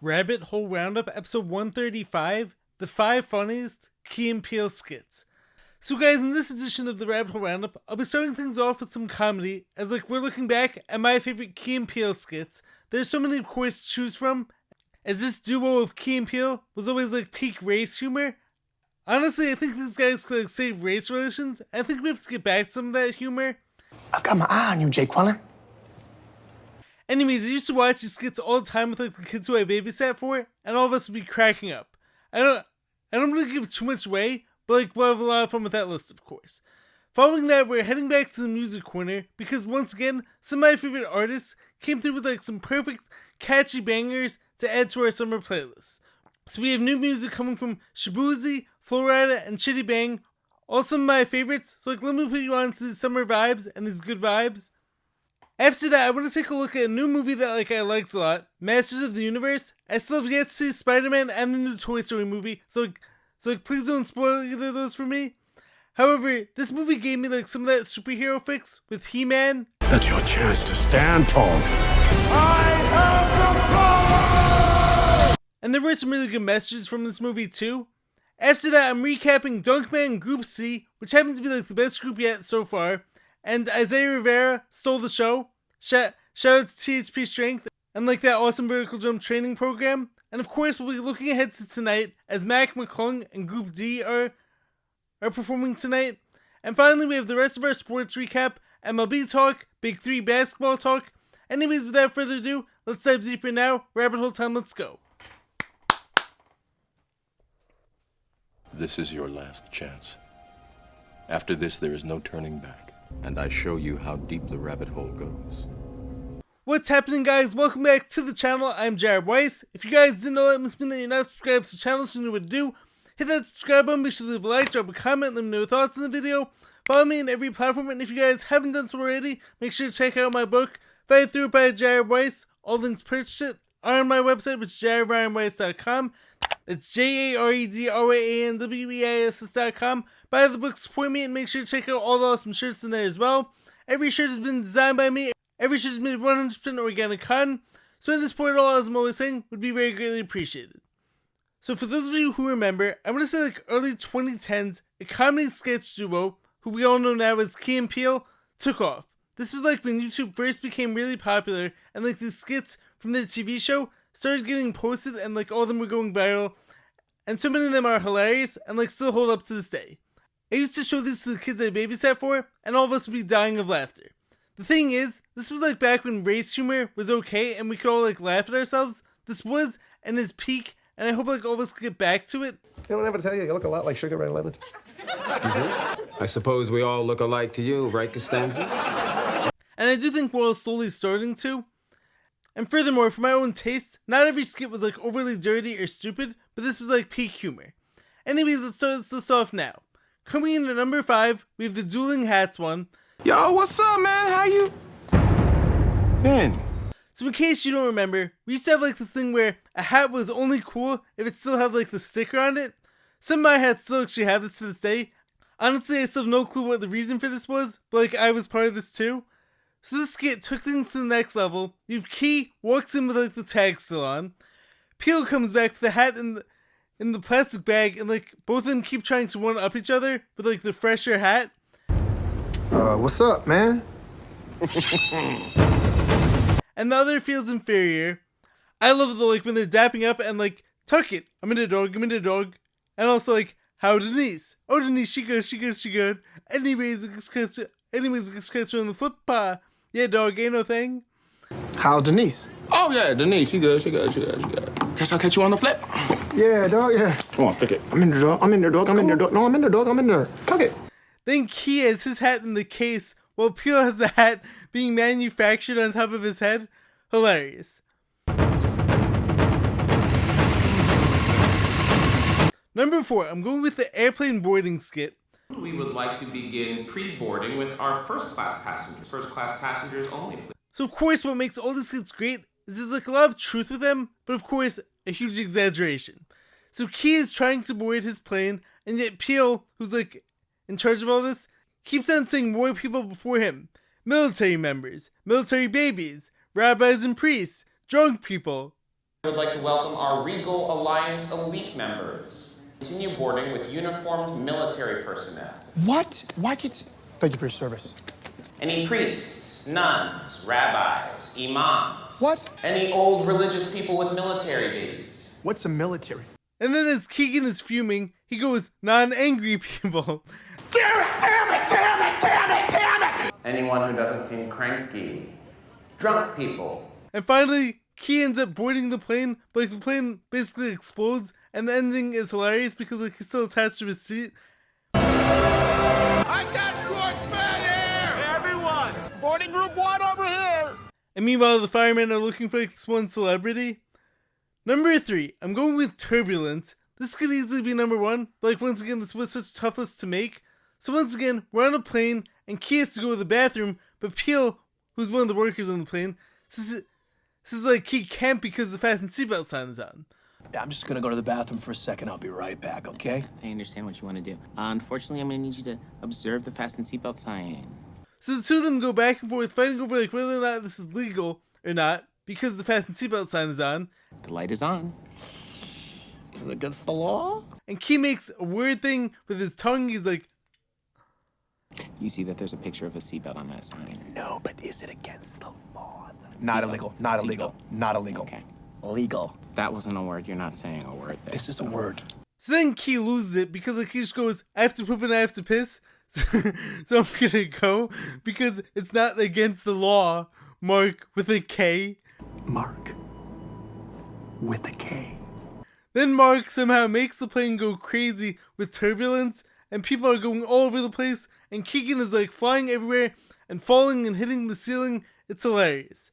Rabbit Hole Roundup, episode 135, the 5 funniest Key and Peele skits. So guys, in this edition of the Rabbit Hole Roundup, I'll be starting things off with some comedy, as we're looking back at my favorite Key and Peele skits. There's so many of course to choose from, as this duo of Key and Peele was always peak race humor. Honestly, I think these guys could save race relations. I think we have to get back to some of that humor. I've got my eye on you, Jay Quellen. Anyways, I used to watch these skits all the time with the kids who I babysat for, and all of us would be cracking up. I don't really give too much away, but we'll have a lot of fun with that list, of course. Following that, we're heading back to the music corner, because once again, some of my favorite artists came through with some perfect, catchy bangers to add to our summer playlist. So we have new music coming from Shaboozey, Flo Rida, and Chiddy Bang, all some of my favorites, so let me put you on to these summer vibes and these good vibes. After that, I want to take a look at a new movie that I liked a lot, Masters of the Universe. I still have yet to see Spider-Man and the new Toy Story movie, so please don't spoil either of those for me. However, this movie gave me some of that superhero fix with He-Man. That's your chance to stand tall. I have the power! And there were some really good messages from this movie too. After that, I'm recapping Dunkman Group C, which happens to be the best group yet so far. And Isaiah Rivera stole the show. Shout out to THP Strength and that awesome vertical jump training program. And of course, we'll be looking ahead to tonight as McClung and Group D are performing tonight. And finally, we have the rest of our sports recap, MLB talk, Big 3 basketball talk. Anyways, without further ado, let's dive deeper now. Rabbit hole time, let's go. This is your last chance. After this, there is no turning back. And I show you how deep the rabbit hole goes. What's happening, guys? Welcome back to the channel. I'm Jared Weiss. If you guys didn't know, that must mean that you're not subscribed to the channel, so you know what to do. Hit that subscribe button, be sure to leave a like, drop a comment, let me know your thoughts on the video. Follow me on every platform, and if you guys haven't done so already, make sure to check out my book, Fight Through It by Jared Weiss. All links purchased it are on my website, which is jaredryanweiss.com. It's JAREDRYANWEISS.com. Buy the book, support me, and make sure to check out all the awesome shirts in there as well. Every shirt has been designed by me. Every shirt is made 100% organic cotton. So any support at all, as I'm always saying, would be very greatly appreciated. So for those of you who remember, I want to say early 2010s, a comedy sketch duo, who we all know now as Key and Peele, took off. This was when YouTube first became really popular, and these skits from their TV show started getting posted, and all of them were going viral. And so many of them are hilarious, and still hold up to this day. I used to show these to the kids I babysat for, and all of us would be dying of laughter. The thing is, this was back when race humor was okay, and we could all laugh at ourselves. This was and is peak, and I hope all of us could get back to it. You don't ever tell you look a lot like Sugar Ray Leonard? Excuse me? I suppose we all look alike to you, right, Costanza? And I do think we're all slowly starting to. And furthermore, for my own taste, not every skit was overly dirty or stupid, but this was peak humor. Anyways, let's start this off now. Coming in at number 5, we have the dueling hats one. Yo, what's up, man? How you? Man. So in case you don't remember, we used to have this thing where a hat was only cool if it still had the sticker on it. Some of my hats still actually have this to this day. Honestly, I still have no clue what the reason for this was, but I was part of this too. So this skit took things to the next level. You have Key walks in with the tag still on. Peele comes back with the hat in the plastic bag, and both of them keep trying to one up each other with the fresher hat. What's up, man? And the other feels inferior. I love the when they're dapping up and tuck it. I'm in a dog. And also how Denise? Oh, Denise, she good. Anyways, it gets on the flip pie. Yeah, dog, ain't no thing. How's Denise? Oh, yeah, Denise, she good. Guess I'll catch you on the flip. Yeah, dog, yeah. Come on, stick it. I'm in there, dog. No, I'm in there. Tuck it. Then Key has his hat in the case, while Peele has the hat being manufactured on top of his head. Hilarious. Number 4, I'm going with the airplane boarding skit. We would like to begin pre-boarding with our first-class passengers. First-class passengers only, please. So of course, what makes all these skits great is there's a lot of truth with them, but of course, a huge exaggeration. So Key is trying to board his plane, and yet Peele, who's in charge of all this, keeps on saying more people before him. Military members, military babies, rabbis and priests, drunk people. I would like to welcome our Regal Alliance elite members. Continue boarding with uniformed military personnel. What? Why kids? Thank you for your service. Any priests, nuns, rabbis, imams. What? Any old religious people with military babies. What's a military? And then as Keegan is fuming, he goes, non-angry people. Anyone who doesn't seem cranky. Drunk people. And finally, Key ends up boarding the plane, but like the plane basically explodes, and the ending is hilarious because like he's still attached to his seat. I got Schwartzman here! Hey, everyone! Boarding group 1 over here! And meanwhile, the firemen are looking for like this one celebrity. Number 3, I'm going with Turbulence. This could easily be number 1, but like once again, this was such a tough list to make. So once again, we're on a plane, and Key has to go to the bathroom, but Peele, who's one of the workers on the plane, says like Key can't because the fasten seatbelt sign is on. Yeah, I'm just gonna go to the bathroom for a second. I'll be right back, okay? I understand what you want to do. Unfortunately, I'm going to need you to observe the fasten seatbelt sign. So the two of them go back and forth, fighting over like whether or not this is legal or not, because the fasten seatbelt sign is on. The light is on. Is it against the law? And Key makes a weird thing with his tongue. He's like, You see that there's a picture of a seatbelt on that sign. No, but is it against the law? Not illegal. Not illegal. Not illegal. Okay. Legal. That wasn't a word. You're not saying a word there. This is a word. so then Key loses it because like he just goes, I have to poop and I have to piss. So I'm gonna go because it's not against the law. Mark with a K. Mark. With a K. Then Mark somehow makes the plane go crazy with turbulence, and people are going all over the place, and Keegan is like flying everywhere and falling and hitting the ceiling. It's hilarious.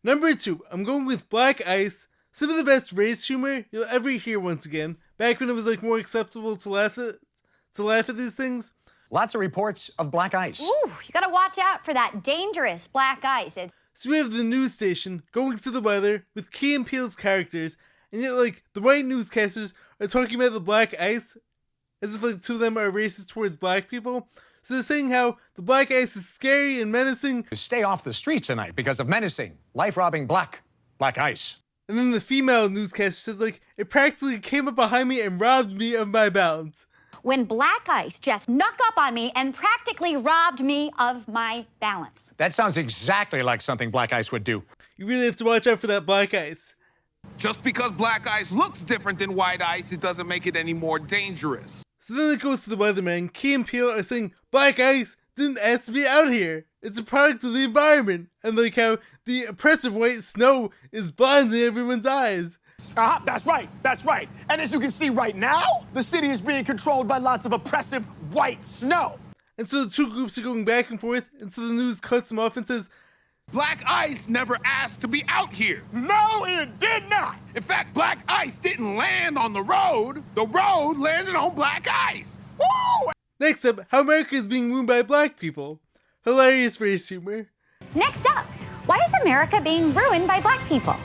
Number 2, I'm going with Black Ice. Some of the best race humor you'll ever hear once again. Back when it was like more acceptable to laugh at these things. Lots of reports of black ice. Ooh, you gotta watch out for that dangerous black ice. So we have the news station going to the weather with Key and Peele's characters, and yet like the white newscasters are talking about the black ice as if like two of them are racist towards black people. So they're saying how the black ice is scary and menacing. Stay off the streets tonight because of menacing, life-robbing black ice. And then the female newscaster says like, it practically came up behind me and robbed me of my balance. When black ice just snuck up on me and practically robbed me of my balance. That sounds exactly like something black ice would do. You really have to watch out for that black ice. Just because black ice looks different than white ice, it doesn't make it any more dangerous. So then it goes to the weatherman. Key and Peele are saying, black ice didn't ask to be out here. It's a product of the environment. And like how the oppressive white snow is blinding everyone's eyes. That's right. That's right. And as you can see right now, the city is being controlled by lots of oppressive white snow. And so the two groups are going back and forth. And so the news cuts them off and says, Black ice never asked to be out here. No, it did not. In fact, black ice didn't land on the road. The road landed on black ice. Woo! Next up, how America is being ruined by black people. Hilarious race humor. Next up, why is America being ruined by black people?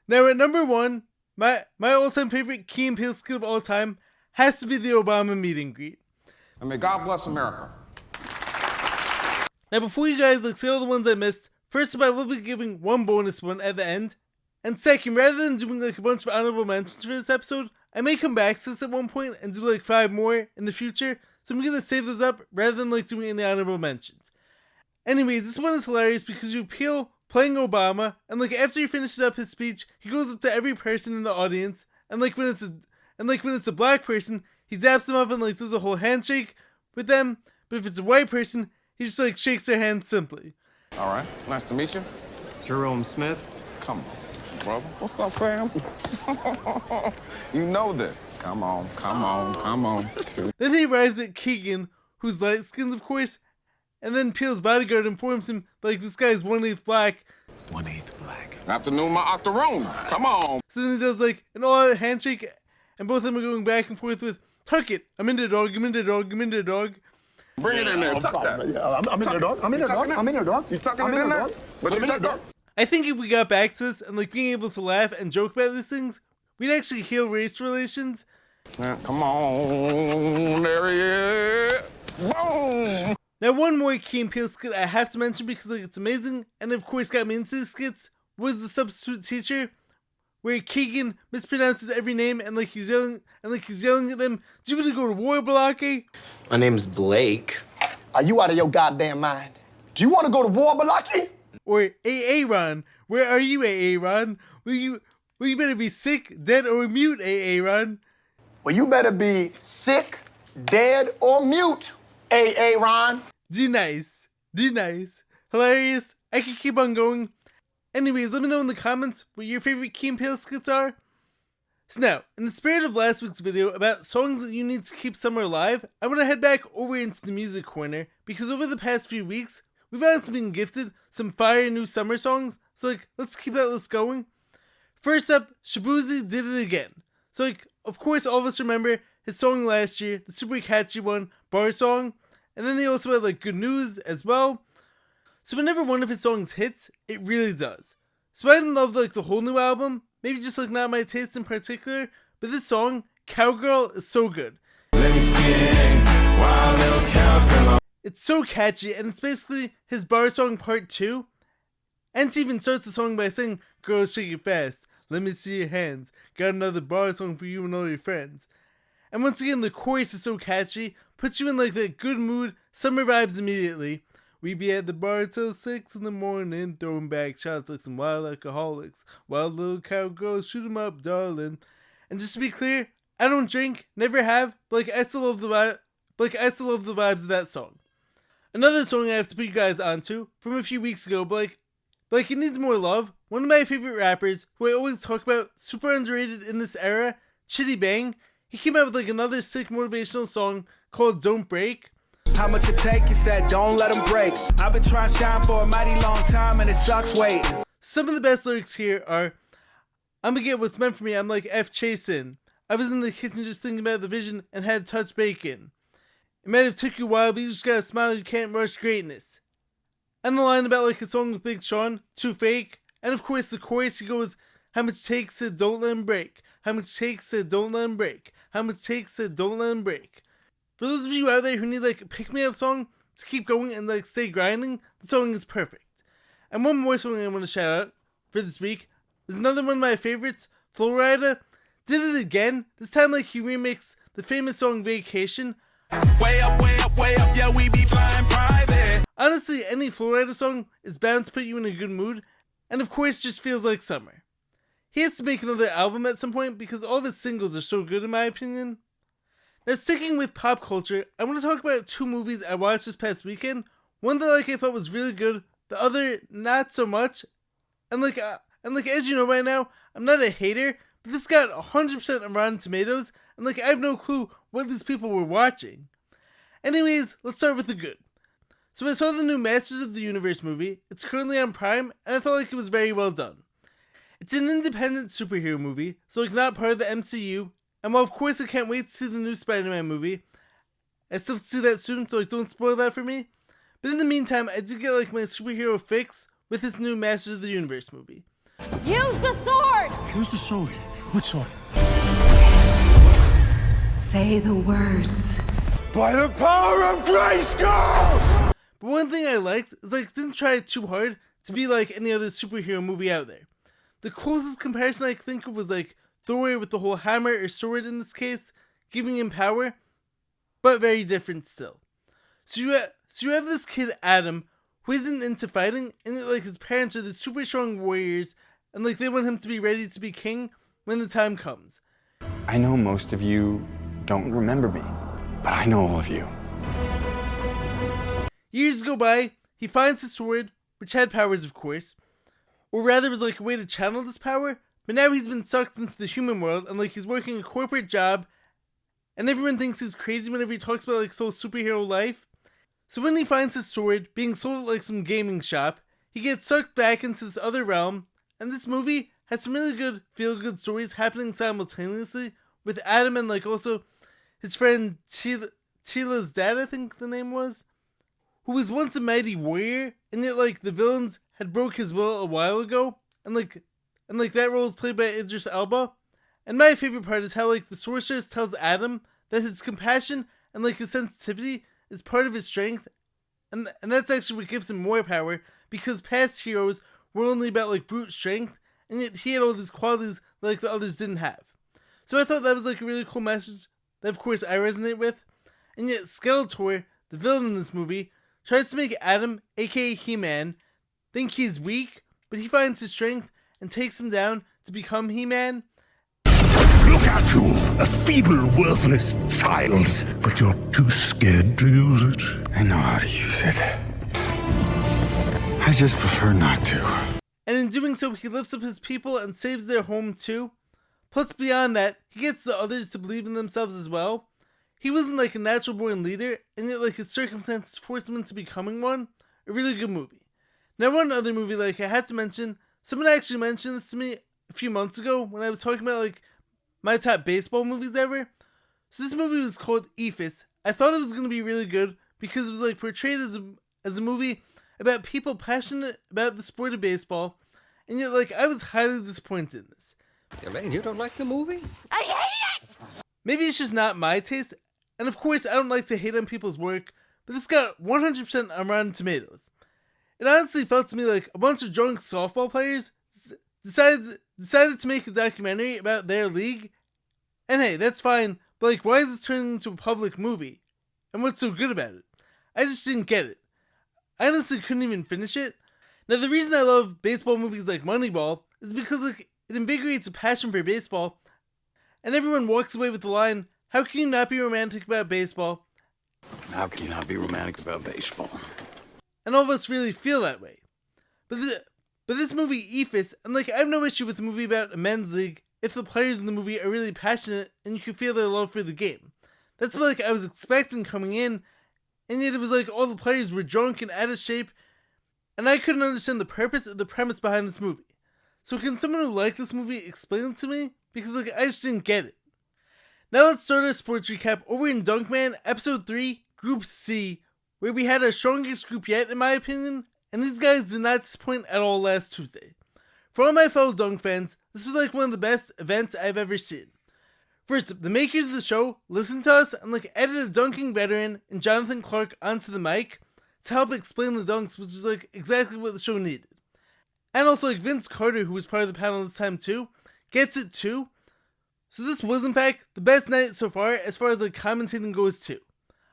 Now at number 1, my all-time favorite Key and Peele skit of all time has to be the Obama meet and greet. And may God bless America. Now before you guys say all the ones I missed, first up I will be giving one bonus one at the end. And second, rather than doing like a bunch of honorable mentions for this episode, I may come back to this at one point and do like 5 more in the future. So I'm gonna save those up rather than like doing any honorable mentions. Anyways, this one is hilarious because you Peele playing Obama, and like after he finishes up his speech, he goes up to every person in the audience, and like when it's a black person, he daps them up and like does a whole handshake with them. But if it's a white person, he just like shakes their hand simply. All right, nice to meet you. Jerome Smith. Come on, brother. What's up, fam? You know this. Come on, come on, come on. Then he arrives at Keegan, who's light-skinned of course, and then Peele's bodyguard informs him like this guy is 1/8 black. 1/8 black. Afternoon, my octoroon. Come on. So then he does like an all-out handshake, and both of them are going back and forth with, tuck it, I'm into dog, I'm into dog, I'm into dog. Bring it in there. Tuck that. Yeah, I'm in there, dog. I'm in there, dog. I'm in there, dog. You tucking it in there? But you tuck it. I think if we got back to this and like being able to laugh and joke about these things, we'd actually heal race relations. Come on, there he is. Boom! Now, one more Key and Peele skit I have to mention because like it's amazing, and of course got me into these skits, was the substitute teacher, where Keegan mispronounces every name and like he's yelling at them, "Do you want to go to war, Balaki?" My name's Blake. Are you out of your goddamn mind? Do you want to go to war, Balaki? Or Aaron, where are you, Aaron? Will you better be sick, dead, or mute, Aaron? Well, you better be sick, dead, or mute, Aaron. Do nice. Hilarious. I could keep on going. Anyways, let me know in the comments what your favorite Key and Peele skits are. So now, in the spirit of last week's video about songs that you need to keep summer alive, I want to head back over into the music corner because over the past few weeks, we've honestly been gifted some fire new summer songs, so like, let's keep that list going. First up, Shaboozey did it again. So like, of course all of us remember his song last year, the super catchy one, Bar Song, and then he also had like Good News as well. So whenever one of his songs hits, it really does. So I didn't love like the whole new album, maybe just like not my taste in particular, but this song, Cowgirl, is so good. Let me sing, wild little cowgirl. It's so catchy, and it's basically his bar song part 2. And it even starts the song by saying, "Girl, shake it fast, let me see your hands, got another bar song for you and all your friends." And once again, the chorus is so catchy, puts you in like that good mood, summer vibes immediately. We be at the bar till 6 in the morning, throwing back shots like some wild alcoholics. Wild little cowgirls, shoot 'em up, darling. And just to be clear, I don't drink, never have, but like I still love the vibe, vibes of that song. Another song I have to put you guys onto from a few weeks ago, but like it needs more love. One of my favorite rappers, who I always talk about, super underrated in this era, Chiddy Bang. He came out with like another sick motivational song called "Don't Break." How much it take? You said don't let them break. I've been trying to shine for a mighty long time and it sucks waiting. Some of the best lyrics here are, "I'ma get what's meant for me, I'm like F chasing. I was in the kitchen just thinking about the vision and had to touch bacon. It might have took you a while, but you just gotta smile, you can't rush greatness." And the line about like a song with Big Sean, "Too fake." And of course the chorus, he goes, "How much takes it, don't let him break. How much takes it, don't let him break. How much takes it, don't let him break." For those of you out there who need like a pick-me-up song to keep going and like stay grinding, the song is perfect. And one more song I want to shout out for this week is another one of my favorites, Flo Rida. Did it again. This time like he remixed the famous song Vacation. Way up, yeah, we be flying private. Honestly, any Flo Rida song is bound to put you in a good mood, and of course just feels like summer. He has to make another album at some point because all of his singles are so good in my opinion. Now sticking with pop culture, I want to talk about 2 movies I watched this past weekend. One that like I thought was really good, the other not so much. And like as you know by now, I'm not a hater, but this got 100% on Rotten Tomatoes, and like I have no clue what these people were watching. Anyways, let's start with the good. So I saw the new Masters of the Universe movie. It's currently on Prime, and I thought like it was very well done. It's an independent superhero movie, so like not part of the MCU. And while of course I can't wait to see the new Spider-Man movie, I still have to see that soon, so like don't spoil that for me. But in the meantime, I did get like my superhero fix with this new Masters of the Universe movie. Use the sword! Use the sword. What sword? Say the words. By the power of Grayskull! But one thing I liked is like it didn't try too hard to be like any other superhero movie out there. The closest comparison I could think of was like Thor with the whole hammer or sword in this case, giving him power, but very different still. So you have this kid Adam who isn't into fighting, and like his parents are the super strong warriors, and like they want him to be ready to be king when the time comes. I know most of you don't remember me, but I know all of you. Years go by, he finds his sword, which had powers of course, or rather was like a way to channel this power, but now he's been sucked into the human world and like he's working a corporate job, and everyone thinks he's crazy whenever he talks about like his whole superhero life. So when he finds his sword being sold at like some gaming shop, he gets sucked back into this other realm, and this movie has some really good feel-good stories happening simultaneously with Adam and like also his friend Tila's dad, I think the name was, who was once a mighty warrior, and yet like the villains had broke his will a while ago, and that role is played by Idris Elba, And my favorite part is how like the sorceress tells Adam that his compassion and like his sensitivity is part of his strength, and that's actually what gives him more power, because past heroes were only about like brute strength, and yet he had all these qualities like the others didn't have. So I thought that was like a really cool message that of course I resonate with. And yet Skeletor, the villain in this movie, tries to make Adam, aka He-Man, think he's weak, but he finds his strength and takes him down to become He-Man. Look at you, a feeble, worthless child, but you're too scared to use it. I know how to use it. I just prefer not to. And in doing so, he lifts up his people and saves their home too. Plus, beyond that, he gets the others to believe in themselves as well. He wasn't like a natural born leader, and yet like his circumstances forced him into becoming one. A really good movie. Now, one other movie like I had to mention, someone actually mentioned this to me a few months ago when I was talking about like my top baseball movies ever. So this movie was called Ephes. I thought it was going to be really good because it was like portrayed as a movie about people passionate about the sport of baseball, and yet like I was highly disappointed in this. You mean you don't like the movie? I hate it! Maybe it's just not my taste, and of course I don't like to hate on people's work, but this got 100% on Rotten Tomatoes. It honestly felt to me like a bunch of drunk softball players decided to make a documentary about their league, and hey, that's fine, but like why is it turning into a public movie? And what's so good about it? I just didn't get it. I honestly couldn't even finish it. Now the reason I love baseball movies like Moneyball is because like it invigorates a passion for baseball, and everyone walks away with the line, how can you not be romantic about baseball? How can you not be romantic about baseball? And all of us really feel that way. But this movie, Ephes, and like I have no issue with a movie about a men's league if the players in the movie are really passionate and you can feel their love for the game. That's what like I was expecting coming in, and yet it was like all the players were drunk and out of shape, and I couldn't understand the purpose or the premise behind this movie. So can someone who liked this movie explain it to me? Because like I just didn't get it. Now let's start our sports recap over in Dunkman Episode 3, Group C, where we had our strongest group yet in my opinion, and these guys did not disappoint at all last Tuesday. For all my fellow Dunk fans, this was like one of the best events I've ever seen. First, the makers of the show listened to us and like added a dunking veteran and Jonathan Clark onto the mic to help explain the dunks, which is like exactly what the show needed. And also like Vince Carter, who was part of the panel this time too, gets it too. So this was in fact the best night so far as like commentating goes too.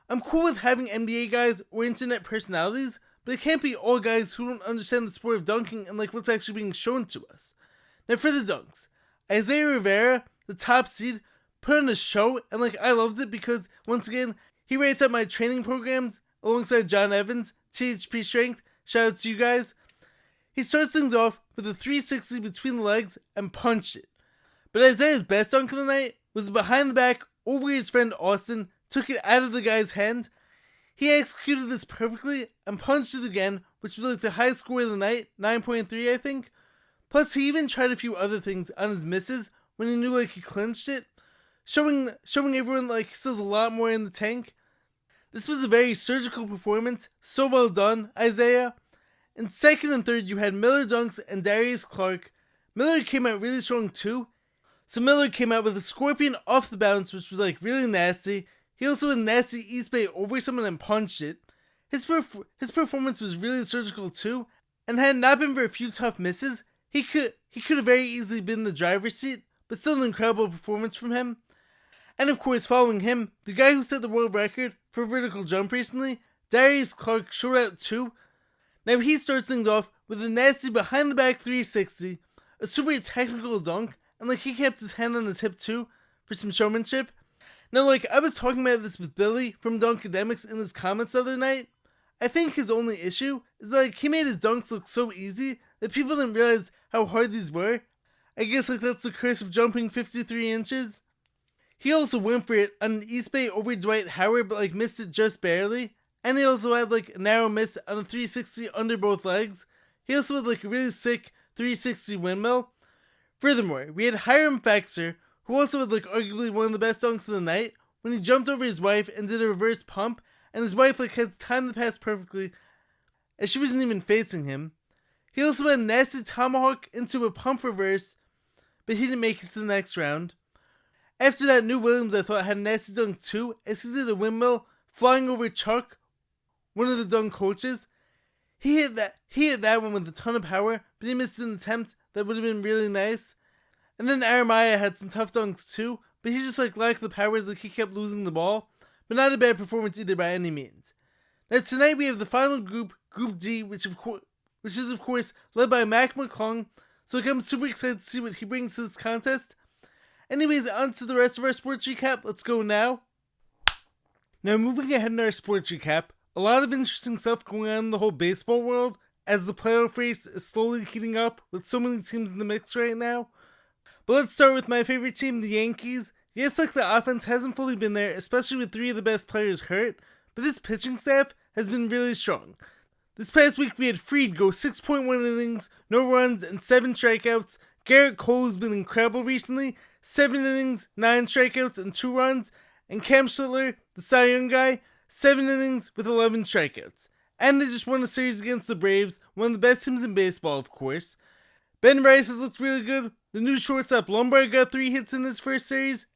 I'm cool with having NBA guys or internet personalities, but it can't be all guys who don't understand the sport of dunking and like what's actually being shown to us. Now for the dunks, Isaiah Rivera, the top seed, put on a show, and like I loved it because once again he rates up my training programs alongside John Evans, THP Strength. Shout out to you guys. He starts things off with a 360 between the legs and punched it. But Isaiah's best dunk of the night was behind the back over his friend Austin, took it out of the guy's hand. He executed this perfectly and punched it again, which was like the highest score of the night, 9.3 I think. Plus he even tried a few other things on his misses when he knew like he clinched it, showing everyone like he still has a lot more in the tank. This was a very surgical performance, so well done, Isaiah. In second and third, you had Miller Dunks and Darius Clark. Miller came out really strong too. So Miller came out with a scorpion off the bounce, which was like really nasty. He also had a nasty East Bay over someone and punched it. His performance was really surgical too, and had it not been for a few tough misses, he could have very easily been in the driver's seat, but still an incredible performance from him. And of course, following him, the guy who set the world record for vertical jump recently, Darius Clark, showed out too. Now he starts things off with a nasty behind the back 360, a super technical dunk, and like he kept his hand on his hip too for some showmanship. Now like I was talking about this with Billy from Dunkademics in his comments the other night. I think his only issue is that like he made his dunks look so easy that people didn't realize how hard these were. I guess like that's the curse of jumping 53 inches. He also went for it on an East Bay over Dwight Howard but like missed it just barely. And he also had like a narrow miss on a 360 under both legs. He also had like a really sick 360 windmill. Furthermore, we had Hiram Faxer, who also had like arguably one of the best dunks of the night, when he jumped over his wife and did a reverse pump, and his wife like had timed the pass perfectly as she wasn't even facing him. He also had a nasty tomahawk into a pump reverse, but he didn't make it to the next round. After that, New Williams I thought had a nasty dunk too, as he did a windmill, flying over Chuck, one of the dunk coaches. He hit that one with a ton of power, but he missed an attempt that would have been really nice. And then Aramaya had some tough dunks too, but he just lacked the powers, he kept losing the ball. But not a bad performance either by any means. Now tonight we have the final group, Group D, which is of course led by McClung, so I'm super excited to see what he brings to this contest. Anyways, on to the rest of our sports recap. Let's go now. Now moving ahead in our sports recap, a lot of interesting stuff going on in the whole baseball world as the playoff race is slowly heating up with so many teams in the mix right now. But let's start with my favorite team, the Yankees. Yes, the offense hasn't fully been there, especially with 3 of the best players hurt, but this pitching staff has been really strong. This past week we had Fried go 6.1 innings, no runs, and 7 strikeouts. Garrett Cole has been incredible recently, 7 innings, 9 strikeouts, and 2 runs. And Cam Schlittler, the Cy Young guy, 7 innings with 11 strikeouts. And they just won a series against the Braves, one of the best teams in baseball, of course. Ben Rice has looked really good. The new shortstop Lombard got 3 hits in his first series.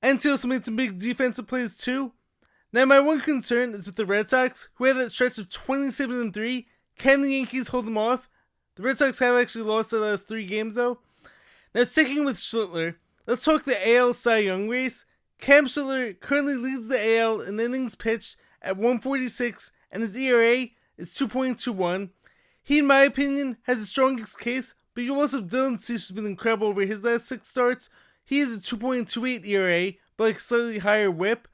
And he also made some big defensive plays too. Now my one concern is with the Red Sox, who had that stretch of 27-3. Can the Yankees hold them off? The Red Sox have actually lost their last 3 games though. Now sticking with Schlittler, let's talk the AL Cy Young race. Cam Schlittler currently leads the AL in innings pitched at 146 and his ERA is 2.21. He, in my opinion, has the strongest case, but you also have Dylan Cease, who's been incredible over his last 6 starts. He has a 2.28 ERA, but a slightly higher whip.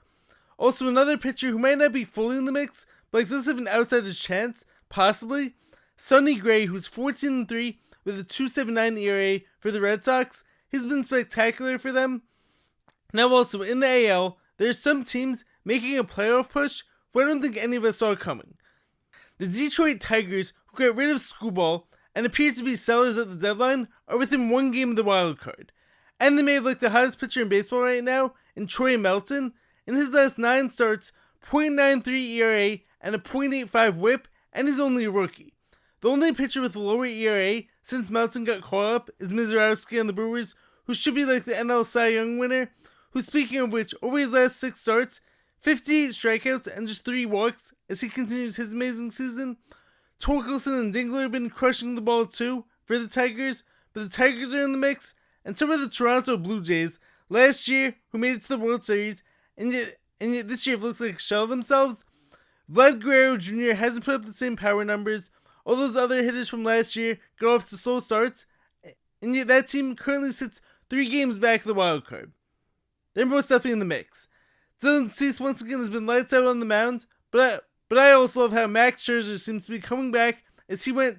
Also, another pitcher who might not be fully in the mix, but does have an outsider's chance, possibly, Sonny Gray, who's 14-3 with a 2.79 ERA for the Red Sox. He's been spectacular for them. Now also, in the AL, there's some teams making a playoff push who I don't think any of us saw coming. The Detroit Tigers, who got rid of Screwball and appeared to be sellers at the deadline, are within 1 game of the wild card. And they may have the hottest pitcher in baseball right now, in Troy Melton. In his last 9 starts, .93 ERA and a .85 whip, and he's only a rookie. The only pitcher with a lower ERA since Melton got caught up is Mizorowski on the Brewers, who should be the NL Cy Young winner, who, speaking of which, over his last 6 starts, 58 strikeouts and just 3 walks as he continues his amazing season. Torkelson and Dingler have been crushing the ball too for the Tigers, but the Tigers are in the mix, and so are the Toronto Blue Jays, last year, who made it to the World Series, and yet this year have looked like a shell of themselves. Vlad Guerrero Jr. hasn't put up the same power numbers. All those other hitters from last year got off to slow starts, and yet that team currently sits 3 games back of the wild card. They're most definitely in the mix. Dylan Cease once again has been lights out on the mound, but I also love how Max Scherzer seems to be coming back as he went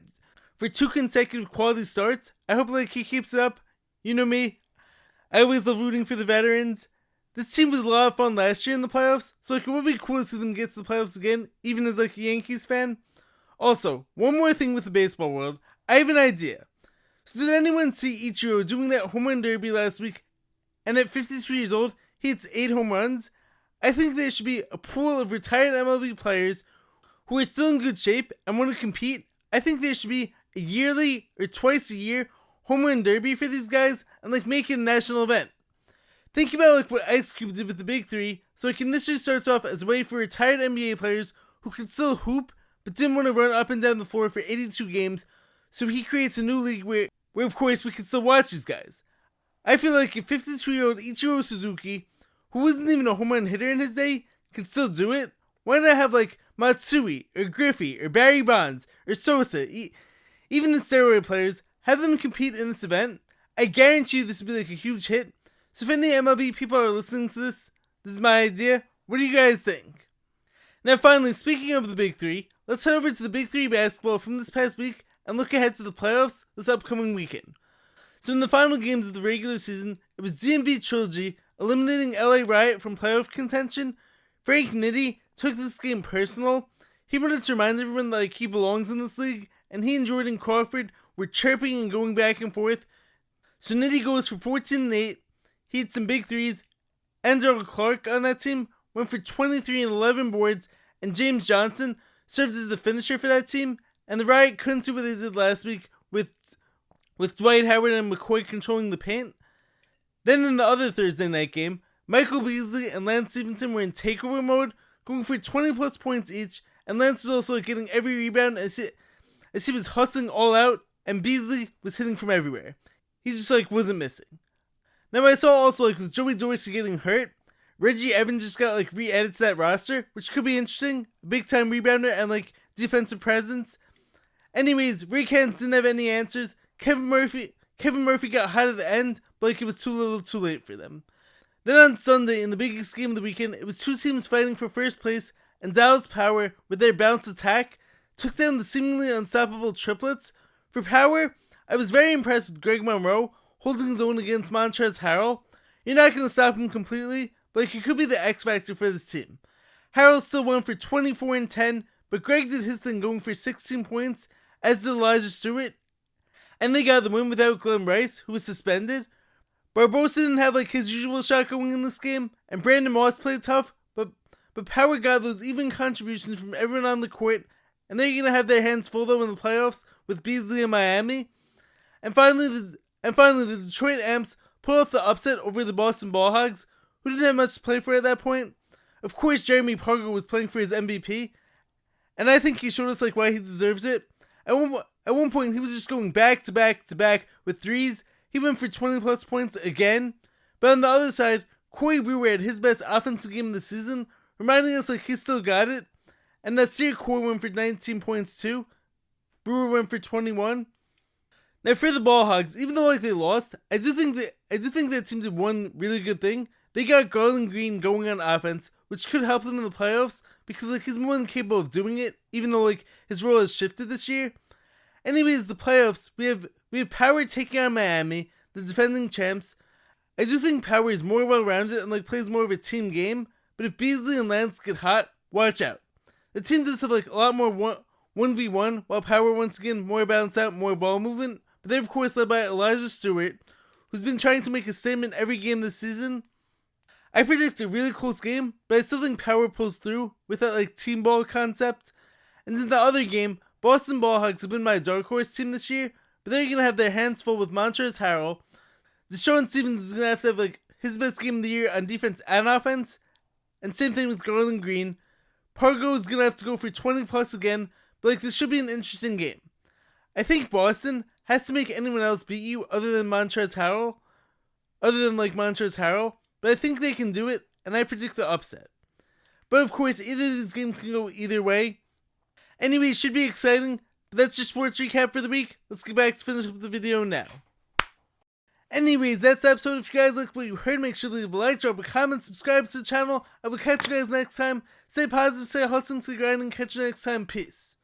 for 2 consecutive quality starts. I hope he keeps it up. You know me, I always love rooting for the veterans. This team was a lot of fun last year in the playoffs, so it would be cool to see them get to the playoffs again, even as a Yankees fan. Also, one more thing with the baseball world, I have an idea. So did anyone see Ichiro doing that home run derby last week? And at 53 years old, he hits 8 home runs? I think there should be a pool of retired MLB players who are still in good shape and want to compete. I think there should be a yearly or twice a year home run derby for these guys and make it a national event. Think about what Ice Cube did with the Big 3, so it initially starts off as a way for retired NBA players who could still hoop but didn't want to run up and down the floor for 82 games, so he creates a new league where of course we can still watch these guys. I feel like if 52-year-old Ichiro Suzuki, who wasn't even a home run hitter in his day, can still do it, why not have Matsui, or Griffey, or Barry Bonds, or Sosa, even the steroid players, have them compete in this event? I guarantee you this would be a huge hit. So if any MLB people are listening to this is my idea. What do you guys think? Now finally, speaking of the Big 3, let's head over to the Big 3 basketball from this past week and look ahead to the playoffs this upcoming weekend. So in the final games of the regular season, it was DMV Trilogy eliminating LA Riot from playoff contention. Frank Nitti took this game personal. He wanted to remind everyone that he belongs in this league, and he and Jordan Crawford were chirping and going back and forth. So Nitti goes for 14-8. He hit some big threes, and Darius Clark on that team went for 23 and 11 boards, and James Johnson served as the finisher for that team, and the Riot couldn't do what they did last week with Dwight Howard and McCoy controlling the paint. Then in the other Thursday night game, Michael Beasley and Lance Stevenson were in takeover mode, going for 20 plus points each, and Lance was also getting every rebound as he was hustling all out, and Beasley was hitting from everywhere. He just wasn't missing. Now I saw also with Joey Dorsey getting hurt, Reggie Evans just got re-added to that roster, which could be interesting. A big time rebounder and defensive presence. Anyways, Rick Hands didn't have any answers. Kevin Murphy got hot at the end, but it was too little too late for them. Then on Sunday, in the biggest game of the weekend, it was two teams fighting for first place, and Dallas Power, with their balanced attack, took down the seemingly unstoppable triplets. For Power, I was very impressed with Greg Monroe holding his own against Montrezl Harrell. You're not going to stop him completely, but he could be the X factor for this team. Harrell still won for 24 and 10, but Greg did his thing going for 16 points, as did Elijah Stewart, and they got the win without Glenn Rice, who was suspended. Barbosa didn't have his usual shot going in this game, and Brandon Moss played tough, but Power got those even contributions from everyone on the court, and they're going to have their hands full though in the playoffs with Beasley and Miami. And finally, the Detroit Amps pulled off the upset over the Boston Ballhogs, who didn't have much to play for at that point. Of course, Jeremy Parker was playing for his MVP, and I think he showed us why he deserves it. At one point, he was just going back to back to back with threes. He went for 20 plus points again. But on the other side, Corey Brewer had his best offensive game of the season, reminding us he still got it. And Nasir Core went for 19 points too. Brewer went for 21. Now for the Ballhogs, even though they lost, I do think that team did one really good thing. They got Garland Green going on offense, which could help them in the playoffs because he's more than capable of doing it, even though his role has shifted this year. Anyways, the playoffs, we have Power taking on Miami, the defending champs. I do think Power is more well-rounded and plays more of a team game, but if Beasley and Lance get hot, watch out. The team does have a lot more 1v1, while Power once again more balanced out, more ball movement, but they're of course led by Elijah Stewart, who's been trying to make a statement every game this season. I predict a really close game, but I still think Power pulls through with that team ball concept. And in the other game, Boston Ballhogs have been my dark horse team this year, but they're going to have their hands full with Montrezl Harrell. Deshaun Stevens is going to have his best game of the year on defense and offense, and same thing with Garland Green. Pargo is going to have to go for 20 plus again, but this should be an interesting game. I think Boston has to make anyone else beat you other than Montrezl Harrell, but I think they can do it, and I predict the upset. But of course, either of these games can go either way. Anyway, it should be exciting, but that's your sports recap for the week. Let's get back to finish up the video now. Anyways, that's the episode. If you guys liked what you heard, make sure to leave a like, drop a comment, subscribe to the channel. I will catch you guys next time. Stay positive, stay hustling, stay grinding, catch you next time. Peace.